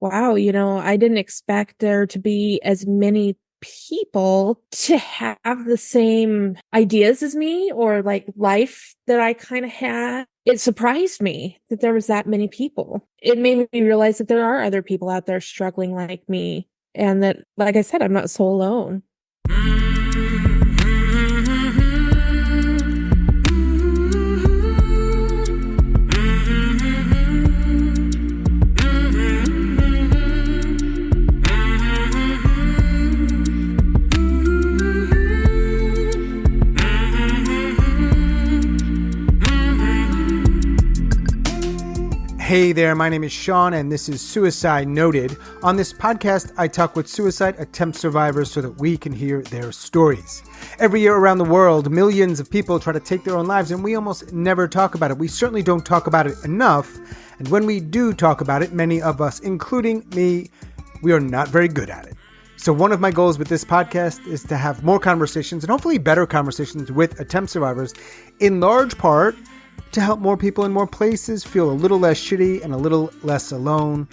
wow, I didn't expect there to be as many people to have the same ideas as me or like life that I kind of had. It surprised me that there was that many people. It made me realize that there are other people out there struggling like me and that, like I said, I'm not so alone. Hey there, my name is Sean, and this is Suicide Noted. On this podcast, I talk with suicide attempt survivors so that we can hear their stories. Every year around the world, millions of people try to take their own lives, and we almost never talk about it. We certainly don't talk about it enough, and when we do talk about it, many of us, including me, we are not very good at it. So one of my goals with this podcast is to have more conversations, and hopefully better conversations with attempt survivors, in large part to help more people in more places feel a little less shitty and a little less alone.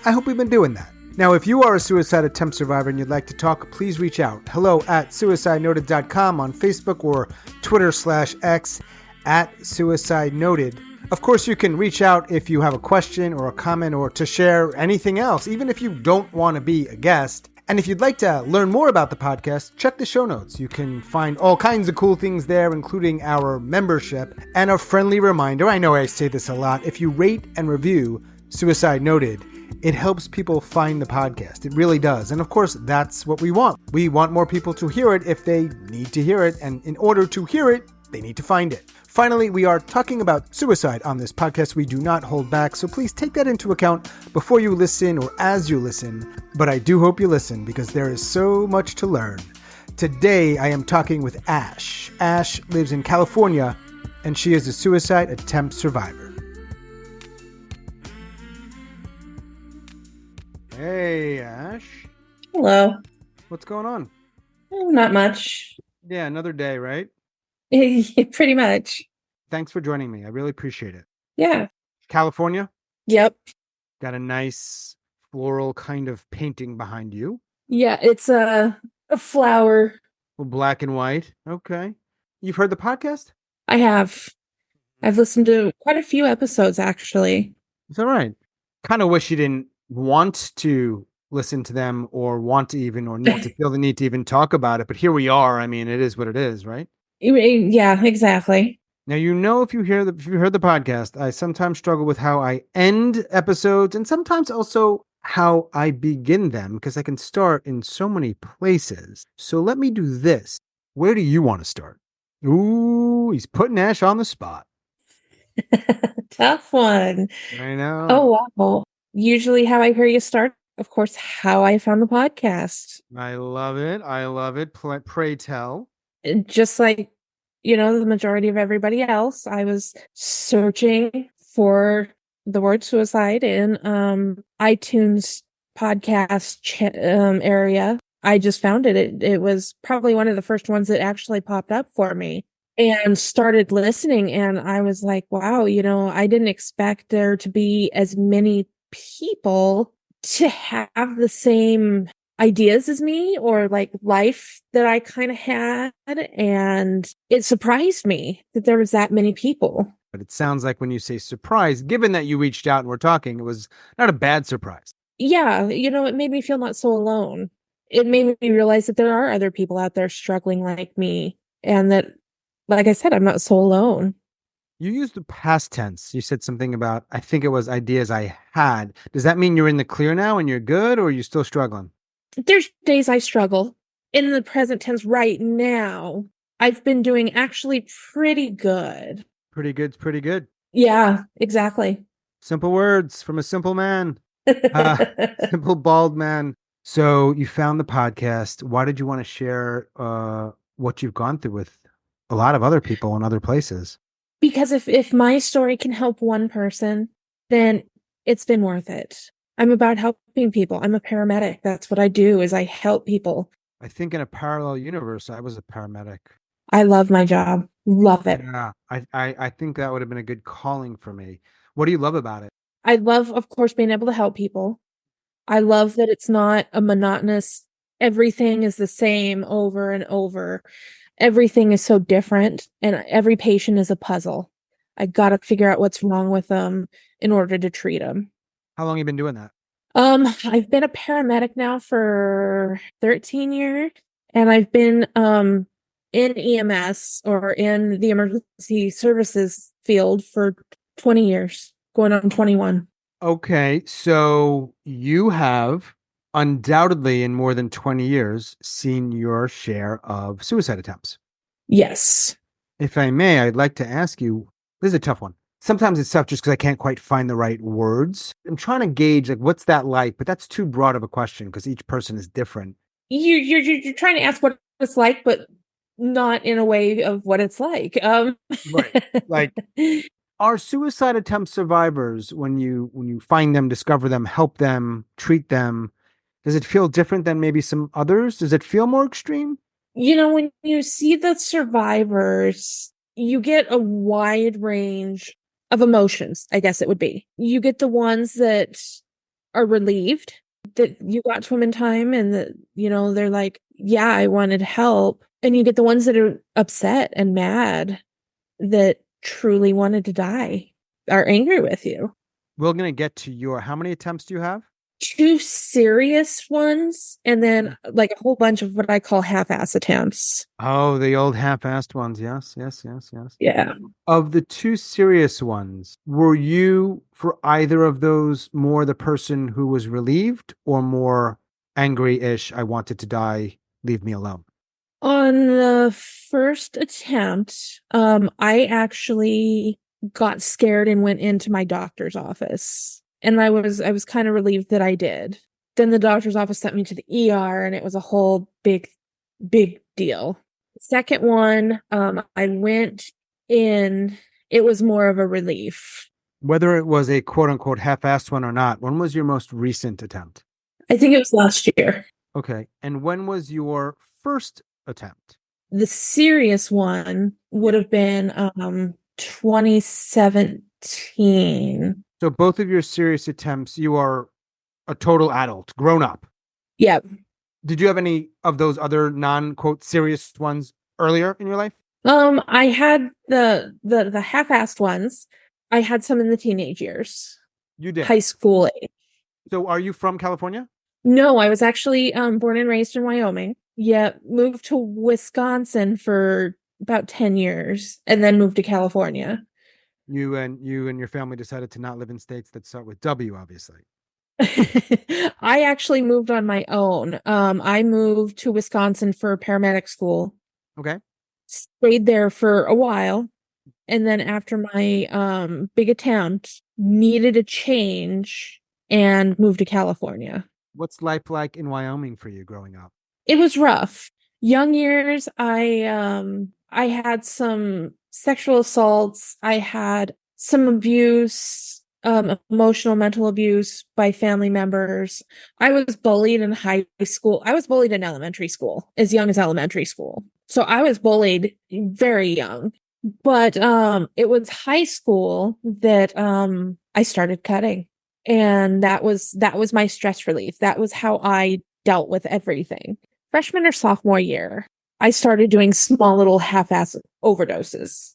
I hope we've been doing that. Now, if you are a suicide attempt survivor and you'd like to talk, please reach out. hello@suicidenoted.com on Facebook or Twitter/X @suicidenoted. Of course, you can reach out if you have a question or a comment or to share anything else, even if you don't want to be a guest. And if you'd like to learn more about the podcast, check the show notes. You can find all kinds of cool things there, including our membership. And a friendly reminder, I know I say this a lot, if you rate and review Suicide Noted, it helps people find the podcast. It really does. And of course, that's what we want. We want more people to hear it if they need to hear it. And in order to hear it, they need to find it. Finally, we are talking about suicide on this podcast. We do not hold back, so please take that into account before you listen or as you listen. But I do hope you listen because there is so much to learn. Today, I am talking with Ash. Ash lives in California, and she is a suicide attempt survivor. Hey, Ash. Hello. What's going on? Oh, not much. Yeah, another day, right? Pretty much. Thanks for joining me. I really appreciate it. Yeah. California? Yep. Got a nice floral kind of painting behind you. Yeah, it's a flower. Well, black and white. Okay. You've heard the podcast? I have. I've listened to quite a few episodes, actually. It's all right. Kind of wish you didn't want to listen to them or want to even or need to feel the need to even talk about it. But here we are. I mean, it is what it is, right? Yeah, exactly. Now, if you heard the podcast, I sometimes struggle with how I end episodes and sometimes also how I begin them because I can start in so many places. So let me do this. Where do you want to start? Ooh, he's putting Ash on the spot. Tough one. I know. Oh, wow. Usually how I hear you start, of course, how I found the podcast. I love it. I love it. Pray tell. Just like, the majority of everybody else, I was searching for the word suicide in iTunes podcast area. I just found it. It was probably one of the first ones that actually popped up for me and started listening. And I was like, wow, I didn't expect there to be as many people to have the same ideas as me or like life that I kind of had. And it surprised me that there was that many people. But it sounds like when you say surprise, given that you reached out and we're talking, it was not a bad surprise. Yeah. It made me feel not so alone. It made me realize that there are other people out there struggling like me. And that, like I said, I'm not so alone. You used the past tense. You said something about, I think it was ideas I had. Does that mean you're in the clear now and you're good, or are you still struggling? There's days I struggle. In the present tense right now, I've been doing actually pretty good. Pretty good's pretty good. Yeah, exactly. Simple words from a simple man. Simple bald man. So you found the podcast. Why did you want to share what you've gone through with a lot of other people in other places? Because if my story can help one person, then it's been worth it. I'm about helping people. I'm a paramedic. That's what I do, is I help people. I think in a parallel universe, I was a paramedic. I love my job. Love it. Yeah, I think that would have been a good calling for me. What do you love about it? I love, of course, being able to help people. I love that it's not a monotonous, everything is the same over and over. Everything is so different, and every patient is a puzzle. I got to figure out what's wrong with them in order to treat them. How long have you been doing that? I've been a paramedic now for 13 years, and I've been in EMS or in the emergency services field for 20 years, going on 21. Okay, so you have undoubtedly in more than 20 years seen your share of suicide attempts. Yes. If I may, I'd like to ask you, this is a tough one. Sometimes it's tough just because I can't quite find the right words. I'm trying to gauge like what's that like, but that's too broad of a question because each person is different. You're trying to ask what it's like, but not in a way of what it's like. Right. Like, are suicide attempt survivors, when you find them, discover them, help them, treat them, does it feel different than maybe some others? Does it feel more extreme? When you see the survivors, you get a wide range of emotions, I guess it would be. You get the ones that are relieved that you got to them in time and that, they're like, yeah, I wanted help. And you get the ones that are upset and mad that truly wanted to die, are angry with you. We're going to get to how many attempts do you have? 2 serious ones, and then like a whole bunch of what I call half-ass attempts. Oh, the old half-assed ones. Yes, yes, yes, yes. Yeah. Of the 2 serious ones, were you for either of those more the person who was relieved or more angry-ish? I wanted to die. Leave me alone. On the first attempt, I actually got scared and went into my doctor's office. And I was kind of relieved that I did. Then the doctor's office sent me to the ER, and it was a whole big deal. Second one, I went in, it was more of a relief. Whether it was a quote unquote half-assed one or not, when was your most recent attempt? I think it was last year. Okay. And when was your first attempt? The serious one would have been 2017. So both of your serious attempts, you are a total adult, grown up. Yeah. Did you have any of those other non-quote serious ones earlier in your life? I had the half-assed ones. I had some in the teenage years. You did. High school age. So are you from California? No, I was actually born and raised in Wyoming. Yeah, moved to Wisconsin for about 10 years and then moved to California. You and your family decided to not live in states that start with W, obviously. I actually moved on my own. I moved to Wisconsin for paramedic school. Okay. Stayed there for a while. And then after my big attempt, needed a change and moved to California. What's life like in Wyoming for you growing up? It was rough. Young years, I had some sexual assaults. I had some abuse, emotional, mental abuse by family members. I was bullied in high school. I was bullied in elementary school, as young as elementary school. So I was bullied very young. But it was high school that I started cutting. And that was my stress relief. That was how I dealt with everything. Freshman or sophomore year, I started doing small little half-ass overdoses.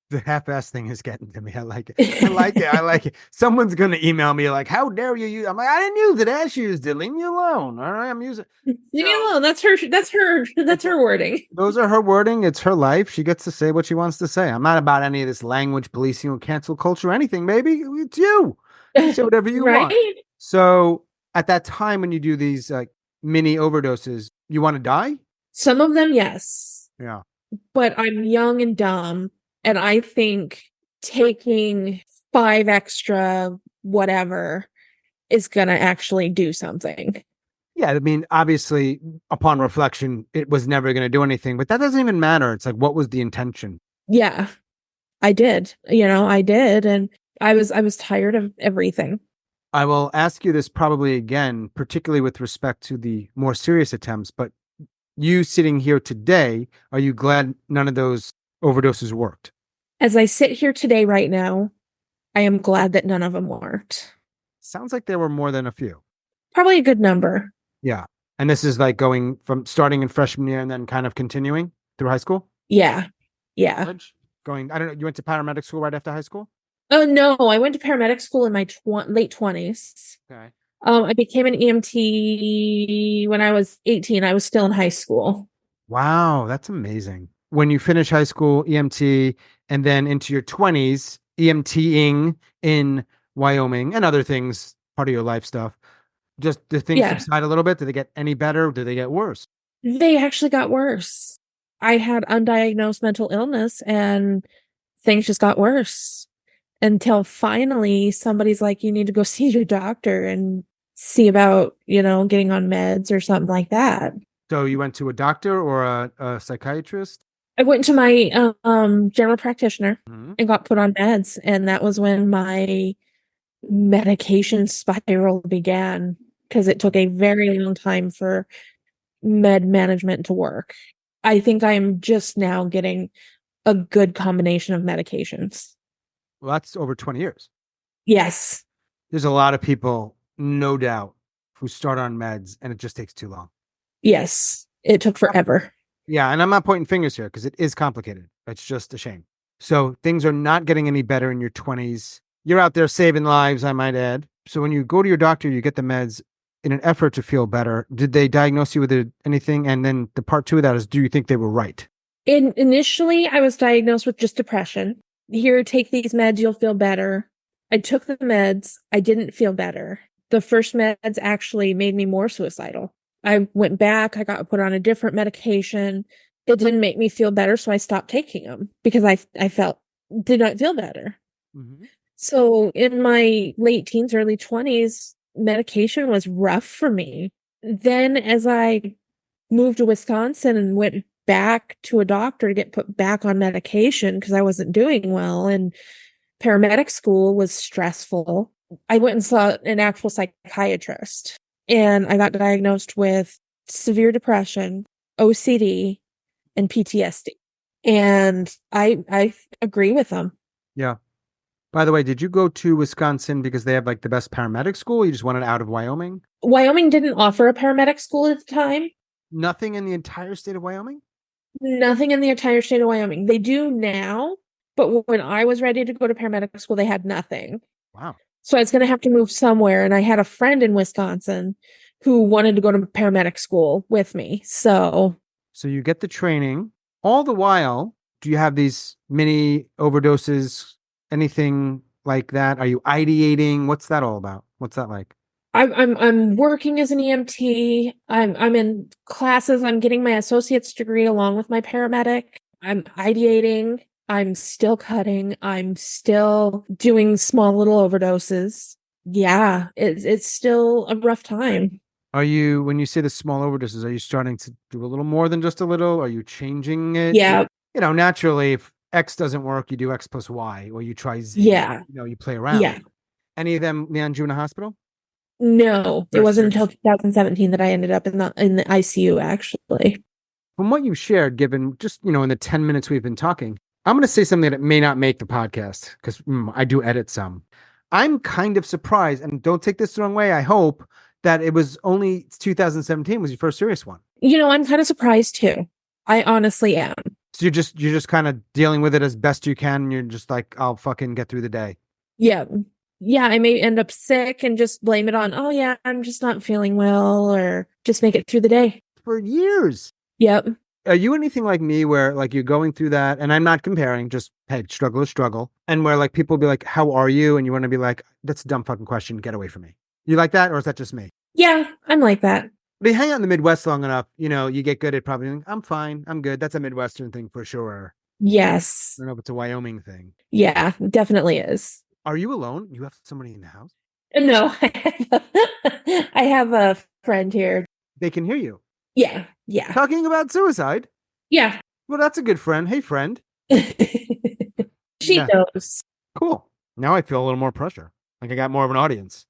The half-ass thing is getting to me. I like it. I like it. I like it. Someone's going to email me like, how dare you use? I'm like, I didn't use it. Ash used it. Leave me alone. All right. I'm using Leave me alone. That's her wording. Those are her wording. It's her life. She gets to say what she wants to say. I'm not about any of this language policing or cancel culture or anything, baby. It's you. You say whatever you Right? want. So at that time when you do these mini overdoses, you want to die? Some of them, yes. Yeah. But I'm young and dumb. And I think taking 5 extra whatever is going to actually do something. Yeah. I mean, obviously, upon reflection, it was never going to do anything, but that doesn't even matter. It's like, what was the intention? Yeah, I did. I did. And I was tired of everything. I will ask you this probably again, particularly with respect to the more serious attempts, but you sitting here today, are you glad none of those overdoses worked? As I sit here today, right now, I am glad that none of them worked. Sounds like there were more than a few. Probably a good number. Yeah. And this is like going from starting in freshman year and then kind of continuing through high school? Yeah. Yeah. College? Going, I don't know, you went to paramedic school right after high school? Oh no, I went to paramedic school in my late 20s. Okay. I became an EMT when I was 18. I was still in high school. Wow, that's amazing. When you finish high school, EMT, and then into your 20s, EMTing in Wyoming and other things, part of your life stuff, just do things Yeah, subside a little bit? Do they get any better? Do they get worse? they actually got worse. I had undiagnosed mental illness and things just got worse until finally somebody's like, you need to go see your doctor and see about, getting on meds or something like that. So you went to a doctor or a psychiatrist? I went to my general practitioner Mhm. and got put on meds, and that was when my medication spiral began because it took a very long time for med management to work. I think I'm just now getting a good combination of medications. Well, that's over 20 years. Yes. There's a lot of people, no doubt, who start on meds and it just takes too long. Yes. It took forever. Yeah, and I'm not pointing fingers here because it is complicated. It's just a shame. So things are not getting any better in your 20s. You're out there saving lives, I might add. So when you go to your doctor, you get the meds in an effort to feel better. Did they diagnose you with anything? And then the part two of that is, do you think they were right? Initially, I was diagnosed with just depression. Here, take these meds, you'll feel better. I took the meds. I didn't feel better. The first meds actually made me more suicidal. I went back, I got put on a different medication. It didn't make me feel better, so I stopped taking them because I did not feel better. Mm-hmm. So in my late teens, early 20s, medication was rough for me. Then as I moved to Wisconsin and went back to a doctor to get put back on medication because I wasn't doing well, and paramedic school was stressful, I went and saw an actual psychiatrist, and I got diagnosed with severe depression, OCD, and PTSD. And I agree with them. Yeah. By the way, did you go to Wisconsin because they have like the best paramedic school? You just wanted out of Wyoming? Wyoming didn't offer a paramedic school at the time. Nothing in the entire state of Wyoming? Nothing in the entire state of Wyoming. They do now, but when I was ready to go to paramedic school, they had nothing. Wow. So I was going to have to move somewhere. And I had a friend in Wisconsin who wanted to go to paramedic school with me. So you get the training. All the while, do you have these mini overdoses, anything like that? Are you ideating? What's that all about? What's that like? I'm working as an EMT. I'm in classes. I'm getting my associate's degree along with my paramedic. I'm ideating. I'm still cutting. I'm still doing small little overdoses. Yeah, it's still a rough time. Are you, when you say the small overdoses, are you starting to do a little more than just a little? Are you changing it? Yeah, Naturally, if X doesn't work, you do X plus Y, or you try Z. yeah, You play around. yeah. Any of them land you in a hospital? No, it Or wasn't serious? until 2017 that I ended up in the ICU, actually. From what you shared, given just, in the 10 minutes we've been talking, I'm going to say something that may not make the podcast because I do edit some. I'm kind of surprised, and don't take this the wrong way, I hope, that it was only 2017 was your first serious one. I'm kind of surprised too. I honestly am. So you're just kind of dealing with it as best you can. And you're just like, I'll fucking get through the day. Yeah. Yeah, I may end up sick and just blame it on, oh yeah, I'm just not feeling well, or just make it through the day. For years. Yep. Are you anything like me where like you're going through that, and I'm not comparing, just hey, struggle is struggle, and where like people be like, how are you? And you want to be like, that's a dumb fucking question. Get away from me. You like that? Or is that just me? Yeah, I'm like that. But you hang out in the Midwest long enough, you get good at probably thinking, I'm fine. I'm good. That's a Midwestern thing for sure. Yes. I don't know if it's a Wyoming thing. Yeah, definitely is. Are you alone? You have somebody in the house? No, I have a friend here. They can hear you. Yeah, yeah, Talking about suicide? yeah. Well, that's a good friend. Hey, friend. She Yeah. knows. Cool. Now I feel a little more pressure. Like I got more of an audience.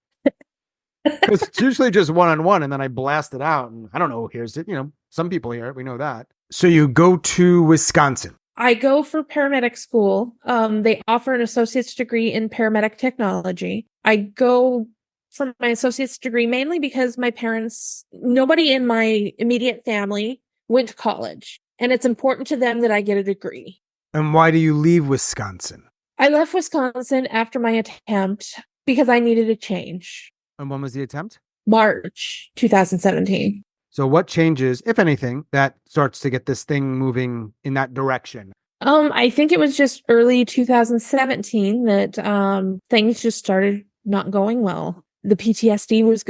Because it's usually just one-on-one, and then I blast it out, and I don't know who hears it. Some people hear it. We know that. So you go to Wisconsin. I go for paramedic school. They offer an associate's degree in paramedic technology. I go for my associate's degree, mainly because nobody in my immediate family went to college, and it's important to them that I get a degree. And why do you leave Wisconsin? I left Wisconsin after my attempt because I needed a change. And when was the attempt? March 2017. So what changes, if anything, that starts to get this thing moving in that direction? I think it was just early 2017 that things just started not going well. The PTSD was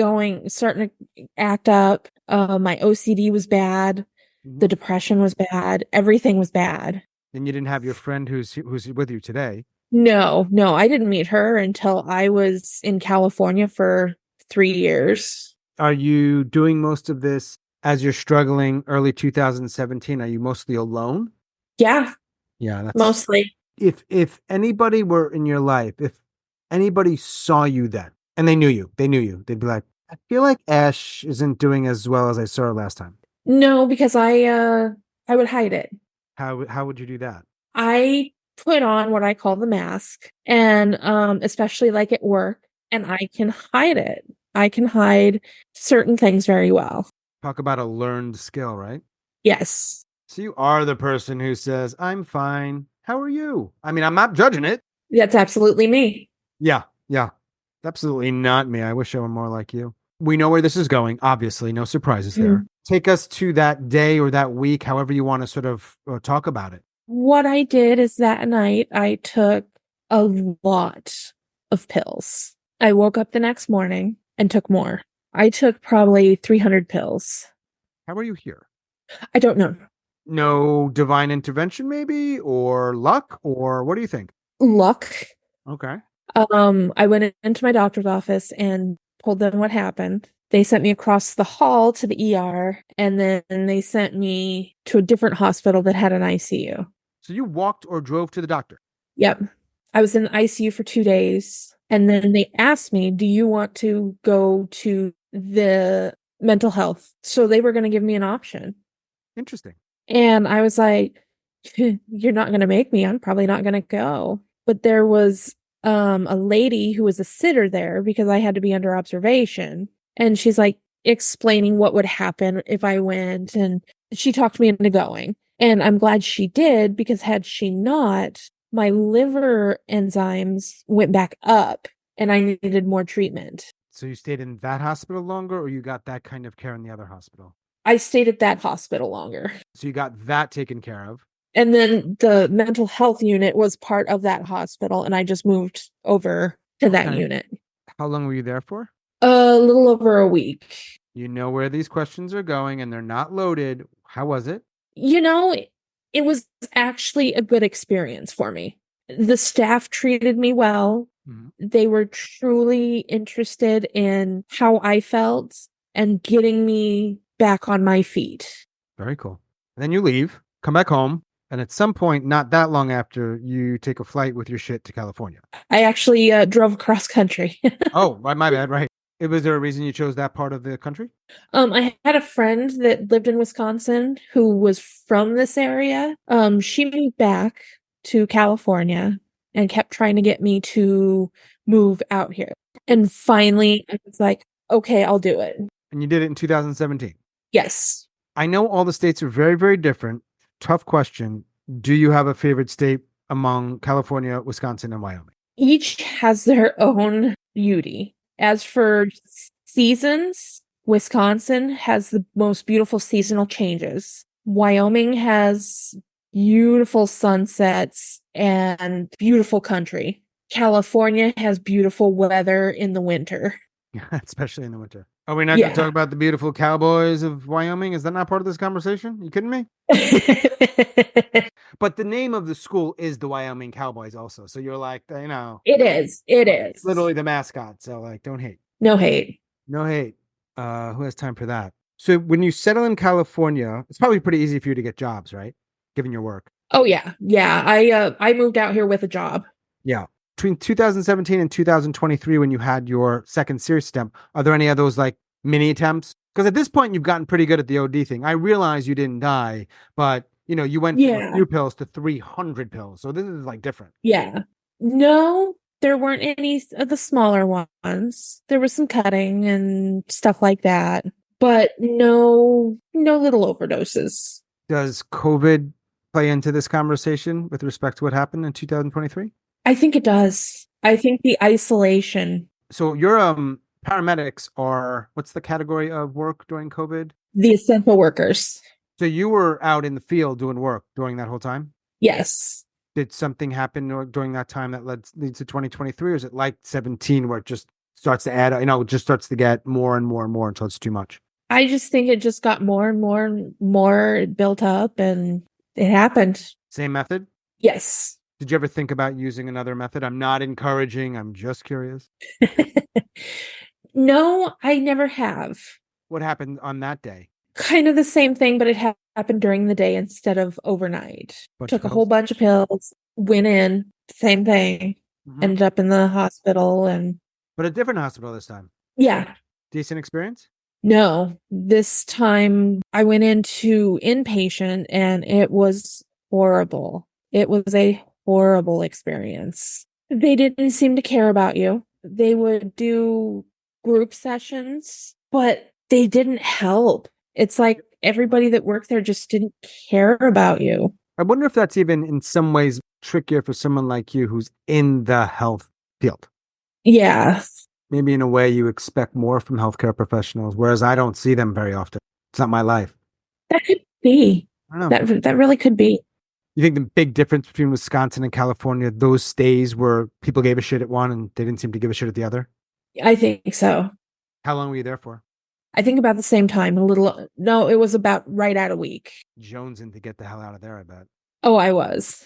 starting to act up. My OCD was bad. The depression was bad. Everything was bad. And you didn't have your friend who's with you today. No, I didn't meet her until I was in California for 3 years. Are you doing most of this as you're struggling early 2017? Are you mostly alone? Yeah. Yeah, that's mostly. If anybody were in your life, if anybody saw you then and they knew you, they'd be like, I feel like Ash isn't doing as well as I saw her last time. No, because I would hide it. How would you do that? I put on what I call the mask, and especially like at work, and I can hide it. I can hide certain things very well. Talk about a learned skill, right? Yes. So you are the person who says, I'm fine. How are you? I mean, I'm not judging it. That's absolutely me. Yeah. Absolutely not me. I wish I were more like you. We know where this is going. Obviously, no surprises there. Take us to that day or that week, however you want to sort of talk about it. What I did is that night I took a lot of pills. I woke up the next morning and took more. I took probably 300 pills. How are you here? I don't know. No divine intervention, maybe, or luck, or what do you think? Luck. Okay. I went into my doctor's office and told them what happened. They sent me across the hall to the ER, and then they sent me to a different hospital that had an ICU. So you walked or drove to the doctor? Yep. I was in the ICU for 2 days, and then they asked me, do you want to go to the mental health? So they were going to give me an option. Interesting. And I was like, you're not going to make me. I'm probably not going to go. But there was a lady who was a sitter there because I had to be under observation. And she's like explaining what would happen if I went. And she talked me into going. And I'm glad she did, because had she not, my liver enzymes went back up and I needed more treatment. So you stayed in that hospital longer, or you got that kind of care in the other hospital? I stayed at that hospital longer. So you got that taken care of. And then the mental health unit was part of that hospital, and I just moved over to that unit. How long were you there for? A little over a week. You know where these questions are going, and they're not loaded. How was it? You know, it was actually a good experience for me. The staff treated me well. They were truly interested in how I felt and getting me back on my feet. Very cool. And then you leave, come back home. And at some point, not that long after, you take a flight with your shit to California. I actually drove across country. Oh, my bad. Right. Was there a reason you chose that part of the country? I had a friend that lived in Wisconsin who was from this area. She moved back to California and kept trying to get me to move out here. And finally, I was like, okay, I'll do it. And you did it in 2017? Yes. I know all the states are very, very different. Tough question. Do you have a favorite state among California, Wisconsin, and Wyoming? Each has their own beauty. As for seasons, Wisconsin has the most beautiful seasonal changes. Wyoming has beautiful sunsets and beautiful country. California has beautiful weather in the winter. Especially in the winter. Are we not going to talk about the beautiful cowboys of Wyoming? Is that not part of this conversation? You kidding me? But the name of the school is the Wyoming Cowboys also. So you're like, you know. It is. It's literally the mascot. So like, don't hate. No hate. No hate. Who has time for that? So when you settle in California, it's probably pretty easy for you to get jobs, right? Given your work. Oh, yeah. Yeah. I moved out here with a job. Yeah. Between 2017 and 2023, when you had your second serious attempt, are there any of those like mini attempts? Because at this point, you've gotten pretty good at the OD thing. I realize you didn't die, but you know, you went from a few pills to 300 pills. So this is like different. Yeah. No, There weren't any of the smaller ones. There was some cutting and stuff like that, but no little overdoses. Does COVID play into this conversation with respect to what happened in 2023? I think it does. I think the isolation, So your paramedics are, what's the category of work during COVID? the essential workers. So you were out in the field doing work during that whole time? Yes. Did something happen during that time that leads to 2023, or is it like 17 where it just starts to add, it just starts to get more and more and more until it's too much? I just think it just got more and more and more built up and it happened. Same method? Yes. Did you ever think about using another method? I'm not encouraging, I'm just curious. No, I never have. What happened on that day? Kind of the same thing, but it happened during the day instead of overnight. Took a whole bunch of pills, went in, same thing, ended up in the hospital But a different hospital this time. Yeah. Decent experience? No, this time I went into inpatient and it was horrible. It was a horrible experience. They didn't seem to care about you. They would do group sessions, but they didn't help. It's like everybody that worked there just didn't care about you. I wonder if that's even in some ways trickier for someone like you who's in the health field. Yeah. Maybe in a way you expect more from healthcare professionals, whereas I don't see them very often. It's not my life. That could be. I don't know. That really could be. You think the big difference between Wisconsin and California, those stays where people gave a shit at one and they didn't seem to give a shit at the other? I think so. How long were you there for? I think about the same time. No, it was about right at a week. Jonesing to get the hell out of there, I bet. Oh, I was.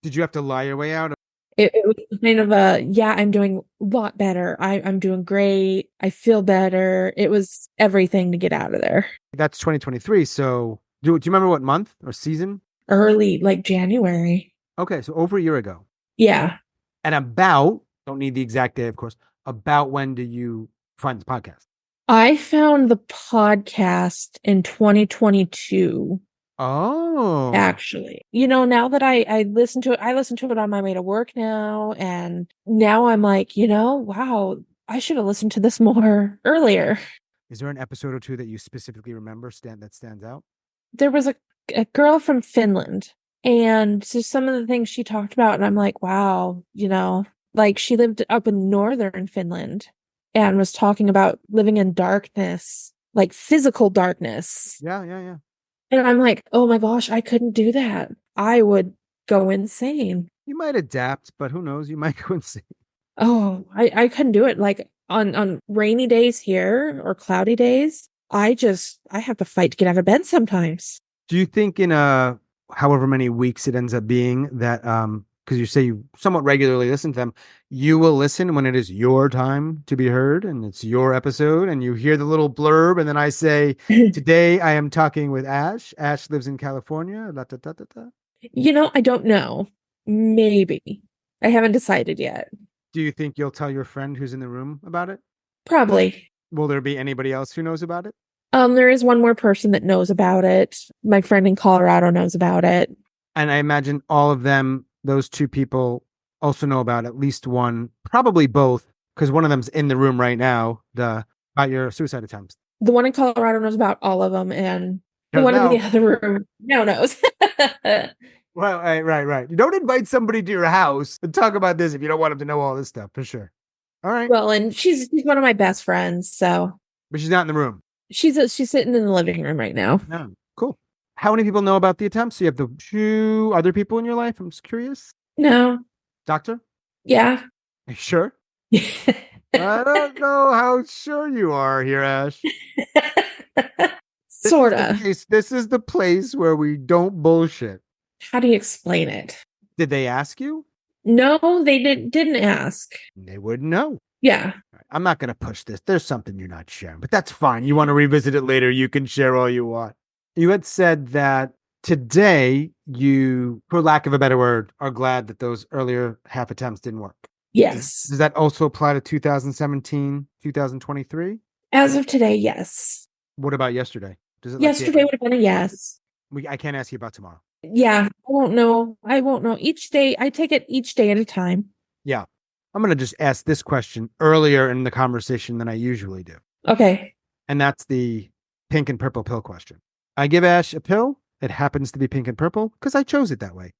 Did you have to lie your way out? It was kind of I'm doing a lot better. I'm doing great. I feel better. It was everything to get out of there. That's 2023. So do you remember what month or season? Early, like January. Okay, so over a year ago. Yeah. And don't need the exact day, of course, about when do you find the podcast? I found the podcast in 2022. Oh. Actually. Now that I listen to it on my way to work now, and now I'm like, wow, I should have listened to this more earlier. Is there an episode or two that you specifically remember that stands out? There was a girl from Finland, and so some of the things she talked about, and I'm like, wow, like she lived up in northern Finland and was talking about living in darkness, like physical darkness. Yeah. And I'm like, oh my gosh, I couldn't do that. I would go insane. You might adapt, but who knows? You might go insane. Oh, I couldn't do it. Like on rainy days here or cloudy days, I have to fight to get out of bed sometimes. Do you think in however many weeks it ends up being that because you say you somewhat regularly listen to them, you will listen when it is your time to be heard and it's your episode and you hear the little blurb and then I say, today I am talking with Ash. Ash lives in California. Da, da, da, da, da. I don't know. Maybe. I haven't decided yet. Do you think you'll tell your friend who's in the room about it? Probably. Will there be anybody else who knows about it? There is one more person that knows about it. My friend in Colorado knows about it. And I imagine all of them, those two people also know about at least one, probably both, because one of them's in the room right now, about your suicide attempts. The one in Colorado knows about all of them, and the one in the other room now knows. Well, right. You don't invite somebody to your house and talk about this if you don't want them to know all this stuff, for sure. All right. Well, and she's one of my best friends, so. But she's not in the room. She's sitting in the living room right now. No. Cool. How many people know about the attempts? So you have the two other people in your life? I'm just curious. No. Doctor? Yeah. Are you sure? I don't know how sure you are here, Ash. Sorta. This is the place where we don't bullshit. How do you explain it? Did they ask you? No, they didn't ask. They wouldn't know. Yeah. I'm not going to push this. There's something you're not sharing, but that's fine. You want to revisit it later. You can share all you want. You had said that today you, for lack of a better word, are glad that those earlier half attempts didn't work. Yes. Does that also apply to 2017, 2023? As of today, yes. What about yesterday? Yesterday would have been a yes. I can't ask you about tomorrow. Yeah, I won't know. Each day, I take it each day at a time. Yeah. I'm going to just ask this question earlier in the conversation than I usually do. Okay. And that's the pink and purple pill question. I give Ash a pill. It happens to be pink and purple because I chose it that way.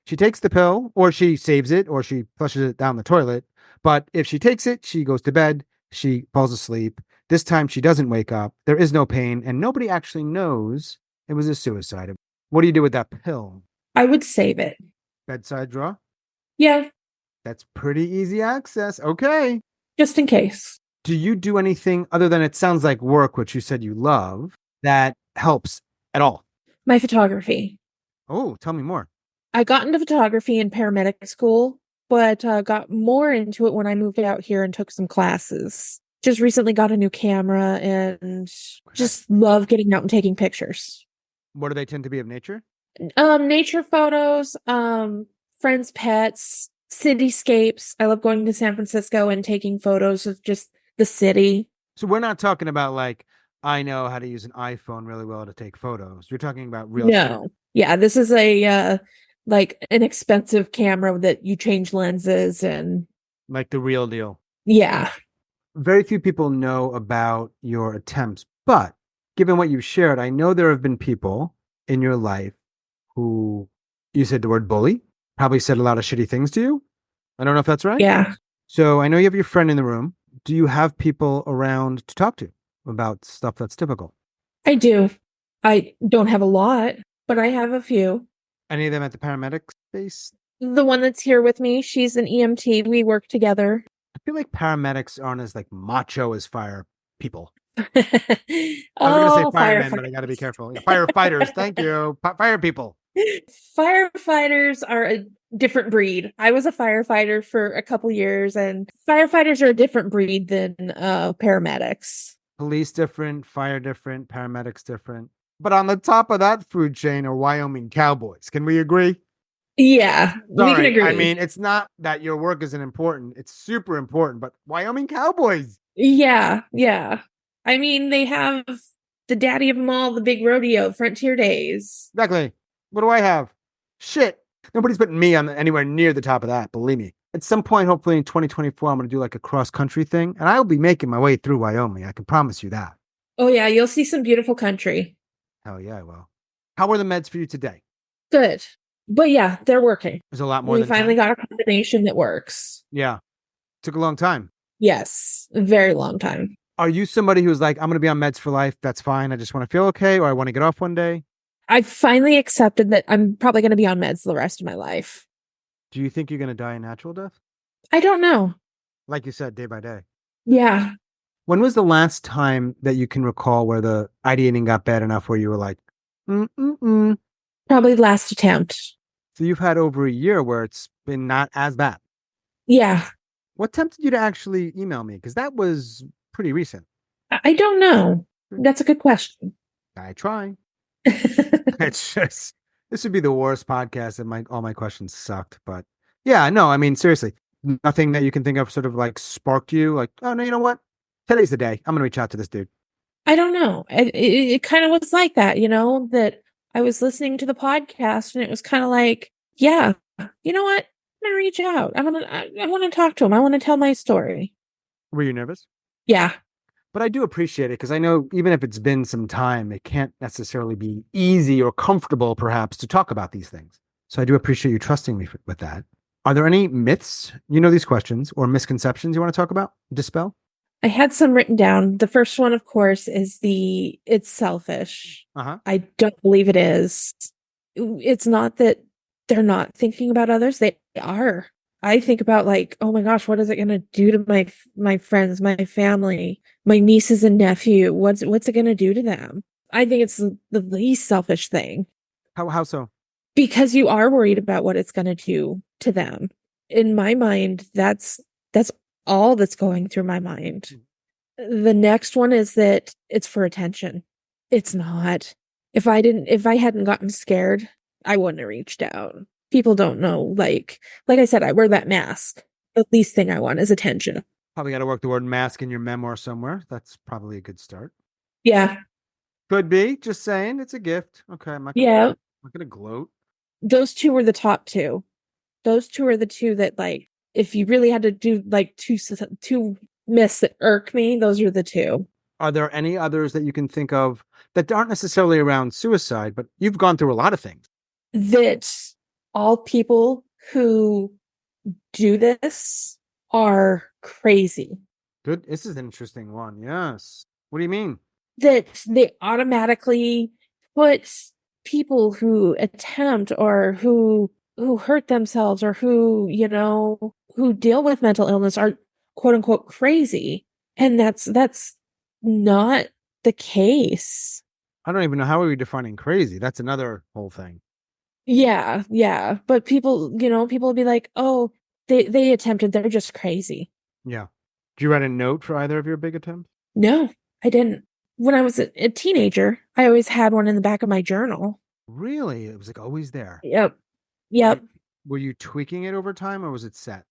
She takes the pill, or she saves it, or she flushes it down the toilet. But if she takes it, she goes to bed, she falls asleep. This time she doesn't wake up. There is no pain, and nobody actually knows it was a suicide. What do you do with that pill? I would save it. Bedside drawer? Yeah, That's pretty easy access. Okay. just in case. Do you do anything other than it sounds like work, which you said you love, that helps at all? My photography. Oh, tell me more. I got into photography in paramedic school, but got more into it when I moved out here and took some classes. Just recently got a new camera and just love getting out and taking pictures. What do they tend to be of nature? Nature photos, friends' pets, cityscapes. I love going to San Francisco and taking photos of just the city. So we're not talking about like, I know how to use an iPhone really well to take photos. You're talking about real No. Yeah, this is a like an expensive camera that you change lenses and like the real deal. yeah. Very few people know about your attempts, but given what you've shared, I know there have been people in your life who you said the word bully, probably said a lot of shitty things to you. I don't know if that's right. Yeah. So I know you have your friend in the room. Do you have people around to talk to about stuff that's typical? I do. I don't have a lot, but I have a few. Any of them at the paramedic space? The one that's here with me, she's an EMT. We work together. I feel like paramedics aren't as like macho as fire people. Oh, I was going to say firemen, but I got to be careful. Yeah, firefighters. Thank you. Fire people. Firefighters are a different breed. I was a firefighter for a couple years, and firefighters are a different breed than paramedics. Police different, fire different, paramedics different. But on the top of that food chain are Wyoming cowboys. Can we agree? Yeah, we can agree. I mean, it's not that your work isn't important. It's super important, but Wyoming cowboys. Yeah, yeah. I mean, they have the daddy of them all, the big rodeo, Frontier Days. Exactly. What do I have? Shit. Nobody's putting me on anywhere near the top of that, believe me. At some point, hopefully in 2024, I'm going to do like a cross-country thing, and I'll be making my way through Wyoming. I can promise you that. Oh, yeah, you'll see some beautiful country. Hell yeah, I will. How are the meds for you today? Good. But yeah, they're working. There's a lot more We than finally 10. got a combination that works. Yeah. Took a long time. Yes, a very long time. Are you somebody who's like, I'm going to be on meds for life. That's fine. I just want to feel okay, or I want to get off one day? I finally accepted that I'm probably going to be on meds the rest of my life. Do you think you're going to die a natural death? I don't know. Like you said, day by day. Yeah. When was the last time that you can recall where the ideating got bad enough where you were like, mm-mm-mm? Probably last attempt. So you've had over a year where it's been not as bad. Yeah. What tempted you to actually email me? Because that was pretty recent. I don't know. That's a good question. I try. It's just, this would be the worst podcast and all my questions sucked. But yeah, no, I mean, seriously, nothing that you can think of sort of like sparked you like, oh, no, you know what? Today's the day. I'm going to reach out to this dude. I don't know. It kind of was like that, that I was listening to the podcast and it was kind of like, yeah, you know what? I'm going to reach out. I want to talk to him. I want to tell my story. Were you nervous? Yeah. But I do appreciate it because I know even if it's been some time, it can't necessarily be easy or comfortable, perhaps, to talk about these things. So I do appreciate you trusting me with that. Are there any myths, these questions, or misconceptions you want to talk about, dispel? I had some written down. The first one, of course, is it's selfish. Uh-huh. I don't believe it is. It's not that they're not thinking about others. They are. I think about like, oh my gosh, what is it going to do to my friends, my family, my nieces and nephew? What's it going to do to them? I think it's the least selfish thing. How so? Because you are worried about what it's going to do to them. In my mind, that's all that's going through my mind. The next one is that it's for attention. It's not. If I hadn't gotten scared, I wouldn't have reached out. People don't know. Like I said, I wear that mask. The least thing I want is attention. Probably got to work the word mask in your memoir somewhere. That's probably a good start. Yeah. Could be. Just saying. It's a gift. Okay. I'm not gonna gloat. Those two were the top two. Those two are the two that like if you really had to do like two myths that irk me, those are the two. Are there any others that you can think of that aren't necessarily around suicide, but you've gone through a lot of things? That all people who do this are crazy. Good. This is an interesting one. Yes. What do you mean? That they automatically put people who attempt or who hurt themselves or who, who deal with mental illness are quote unquote crazy. And that's not the case. I don't even know how are we defining crazy. That's another whole thing. Yeah. But people will be like, oh, they attempted, they're just crazy. Yeah. Did you write a note for either of your big attempts? No, I didn't. When I was a teenager, I always had one in the back of my journal. Really? It was like always there. Yep. Were you tweaking it over time or was it set?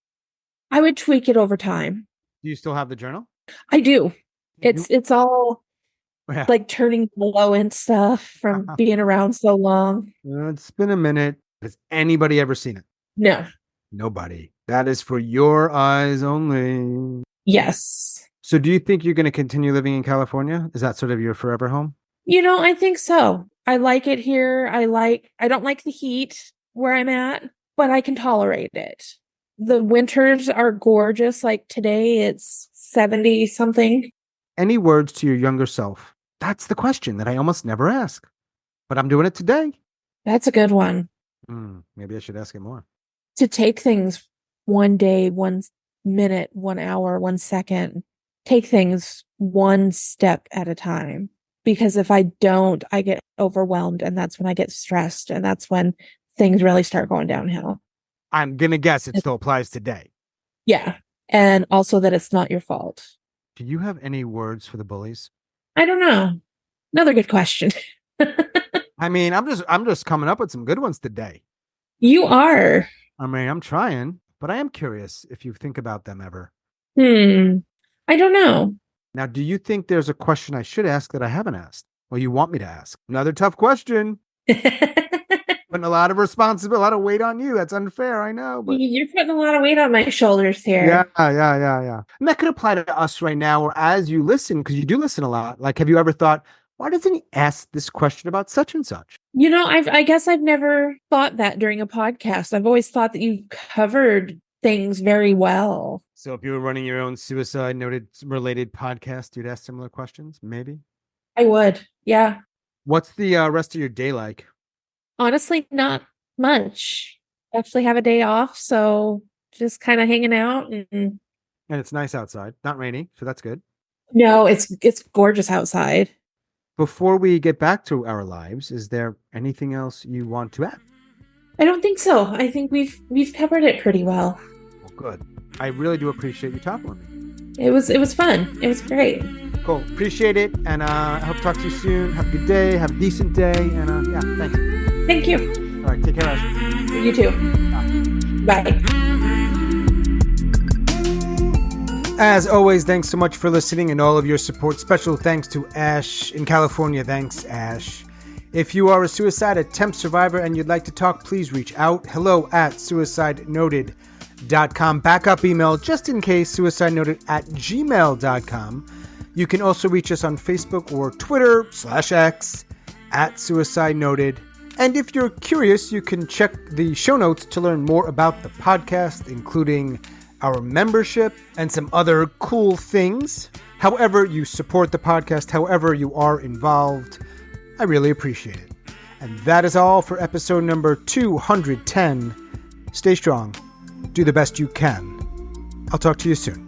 I would tweak it over time. Do you still have the journal? I do. It's all like turning yellow and stuff from being around so long. It's been a minute. Has anybody ever seen it? No. Nobody. That is for your eyes only. Yes. So do you think you're going to continue living in California? Is that sort of your forever home? I think so. I like it here. I don't like the heat where I'm at, but I can tolerate it. The winters are gorgeous. Like today it's 70 something. Any words to your younger self? That's the question that I almost never ask, but I'm doing it today. That's a good one. Maybe I should ask it more. To take things one day, 1 minute, 1 hour, 1 second. Take things one step at a time. Because if I don't, I get overwhelmed, and that's when I get stressed, and that's when things really start going downhill. I'm going to guess it still applies today. Yeah. And also that it's not your fault. Do you have any words for the bullies? I don't know. Another good question. I mean, I'm just coming up with some good ones today. You are. I mean, I'm trying, but I am curious if you think about them ever. I don't know. Now, do you think there's a question I should ask that I haven't asked? Or you want me to ask? Another tough question. Putting a lot of responsibility, a lot of weight on you. That's unfair, I know. But you're putting a lot of weight on my shoulders here. Yeah. And that could apply to us right now, or as you listen, because you do listen a lot. Like, have you ever thought, why doesn't he ask this question about such and such? I guess I've never thought that during a podcast. I've always thought that you covered things very well. So if you were running your own suicide noted related podcast, you'd ask similar questions, maybe? I would, yeah. What's the rest of your day like? Honestly, not much. I actually have a day off, so just kind of hanging out. And it's nice outside, not rainy, so that's good. No, it's gorgeous outside. Before we get back to our lives, is there anything else you want to add? I don't think so. I think we've covered it pretty well. Well, good. I really do appreciate you talking with me. It was fun. It was great. Cool. Appreciate it. And I hope to talk to you soon. Have a good day. Have a decent day. And yeah, thanks. Thank you. All right. Take care, Ash. You too. Bye. As always, thanks so much for listening and all of your support. Special thanks to Ash in California. Thanks, Ash. If you are a suicide attempt survivor and you'd like to talk, please reach out. hello@suicidenoted.com. Backup email, just in case, suicidenoted@gmail.com. You can also reach us on Facebook or Twitter /X @suicidenoted. And if you're curious, you can check the show notes to learn more about the podcast, including our membership and some other cool things. However you support the podcast, however you are involved, I really appreciate it. And that is all for episode number 210. Stay strong. Do the best you can. I'll talk to you soon.